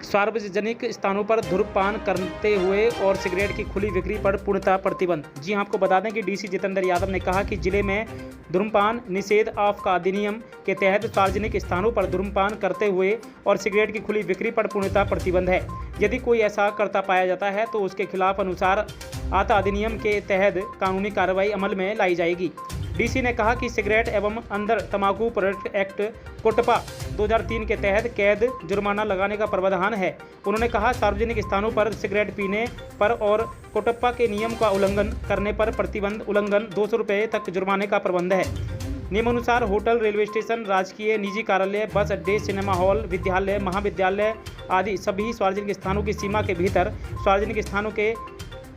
सार्वजनिक स्थानों पर धूम्रपान करते हुए और सिगरेट की खुली बिक्री पर पूर्णतः प्रतिबंध। जी हां, आपको बता दें कि डीसी जितेंद्र यादव ने कहा कि जिले में धूम्रपान निषेध का अधिनियम के तहत सार्वजनिक स्थानों पर धूम्रपान करते हुए और सिगरेट की खुली बिक्री पर पूर्णतः प्रतिबंध है। यदि कोई ऐसा करता पाया जाता है तो उसके खिलाफ अनुसार आता अधिनियम के तहत कानूनी कार्रवाई अमल में लाई जाएगी। डीसी ने कहा कि सिगरेट एवं अंदर तंबाकू प्रोडक्ट एक्ट कोटपा 2003 के तहत कैद जुर्माना लगाने का प्रावधान है। उन्होंने कहा, सार्वजनिक स्थानों पर सिगरेट पीने पर और कोटपा के नियम का उल्लंघन करने पर प्रतिबंध उल्लंघन 200 रुपये तक जुर्माने का प्रबंध है। नियमानुसार होटल, रेलवे स्टेशन, राजकीय निजी कार्यालय, बस अड्डे, सिनेमा हॉल, विद्यालय, महाविद्यालय आदि सभी सार्वजनिक स्थानों की सीमा के भीतर सार्वजनिक स्थानों के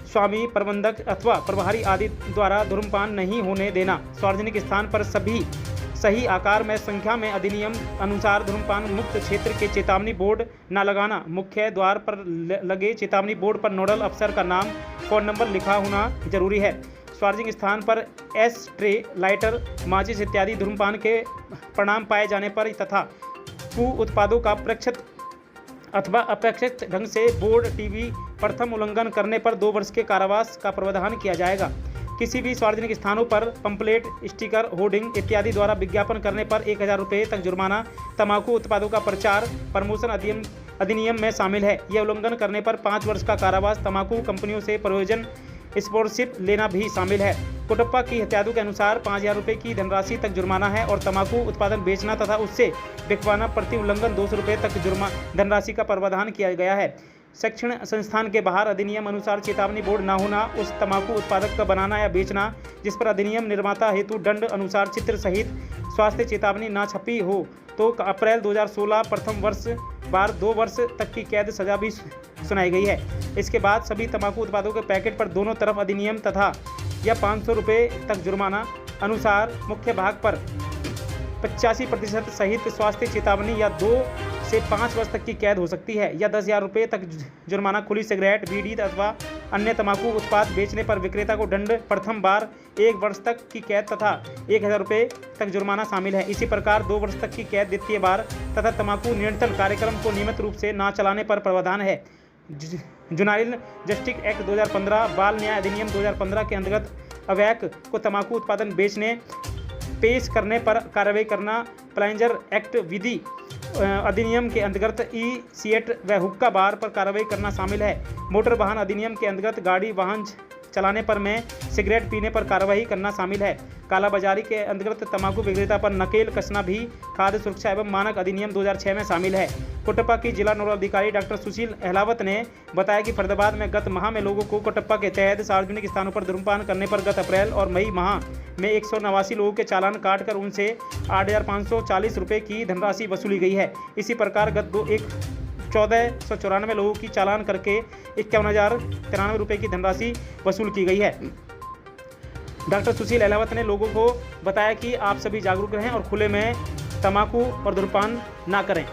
स्वामी, प्रबंधक अथवा प्रभारी आदि द्वारा धूम्रपान नहीं होने देना। सार्वजनिक स्थान पर सभी सही आकार में संख्या में अधिनियम अनुसार धूम्रपान मुक्त क्षेत्र के चेतावनी बोर्ड न लगाना। मुख्य द्वार पर लगे चेतावनी बोर्ड पर नोडल अफसर का नाम, फ़ोन नंबर लिखा होना जरूरी है। सार्वजनिक स्थान पर एस ट्रे, लाइटर, माचिस इत्यादि धूम्रपान के परिणाम पाए जाने पर तथा उत्पादों का प्रक्षिप्त अथवा अपेक्षित ढंग से बोर्ड टीवी प्रथम उल्लंघन करने पर 2 वर्ष के कारावास का प्रावधान किया जाएगा। किसी भी सार्वजनिक स्थानों पर पंपलेट, स्टिकर, होर्डिंग इत्यादि द्वारा विज्ञापन करने पर 1000 रुपये तक जुर्माना तंबाकू उत्पादों का प्रचार प्रमोशन अधिनियम में शामिल है। यह उल्लंघन करने पर 5 वर्ष का कारावास, तंबाकू कंपनियों से प्रयोजन स्पॉन्सरशिप लेना भी शामिल है। कोटप्पा की हत्यादों के अनुसार 5000 रुपये की धनराशि तक जुर्माना है और तंबाकू उत्पादन बेचना तथा उससे बिकवाना प्रति उल्लंघन 200 रुपये तक धनराशि का प्रावधान किया गया है। शिक्षण संस्थान के बाहर अधिनियम अनुसार चेतावनी बोर्ड न होना, उस तंबाकू उत्पादक का बनाना या बेचना जिस पर अधिनियम निर्माता हेतु दंड अनुसार चित्र सहित स्वास्थ्य चेतावनी न छपी हो तो अप्रैल 2016 प्रथम वर्ष बार 2 वर्ष तक की कैद सजा भी सुनाई गई है। इसके बाद सभी तंबाकू उत्पादों के पैकेट पर दोनों तरफ अधिनियम तथा या 500 रुपये तक जुर्माना अनुसार मुख्य भाग पर 85% सहित स्वास्थ्य चेतावनी या 2 से 5 वर्ष तक की कैद हो सकती है या 10,000 रुपये तक जुर्माना। खुली सिगरेट, बीड़ी अथवा अन्य तंबाकू उत्पाद बेचने पर विक्रेता को दंड, प्रथम बार 1 वर्ष तक की कैद तथा 1000 रुपये तक जुर्माना शामिल है। इसी प्रकार 2 वर्ष तक की कैद द्वितीय बार तथा तंबाकू नियंत्रण कार्यक्रम को नियमित रूप से न चलाने पर प्रावधान है। जुनाइल जस्टिस एक्ट 2015, बाल न्याय अधिनियम 2015 के अंतर्गत अवैध को तंबाकू उत्पादन बेचने पेश करने पर कार्रवाई करना। प्लाइंजर एक्ट विधि अधिनियम के अंतर्गत ई-सिगरेट व हुक्का बार पर कार्रवाई करना शामिल है। मोटर वाहन अधिनियम के अंतर्गत गाड़ी वाहन चलाने पर में सिगरेट पीने पर कार्रवाई करना शामिल है। कालाबाजारी के अंतर्गत तंबाकू विक्रेता पर नकेल कसना भी खाद्य सुरक्षा एवं मानक अधिनियम 2006 में शामिल है। कोटप्पा की जिला नोडल अधिकारी डॉक्टर सुशील अहलावत ने बताया कि फरीदाबाद में गत माह में लोगों को कोटप्पा के तहत सार्वजनिक स्थानों पर धूम्रपान करने पर गत अप्रैल और मई माह में 189 लोगों के चालान काटकर उनसे 8,540 रुपये की धनराशि वसूली गई है। इसी प्रकार गत 1494 लोगों की चालान करके 51,093 रुपये की धनराशि वसूल की गई है। डॉक्टर सुशील अहलावत ने लोगों को बताया कि आप सभी जागरूक रहें और खुले में तंबाकू और धूम्रपान ना करें।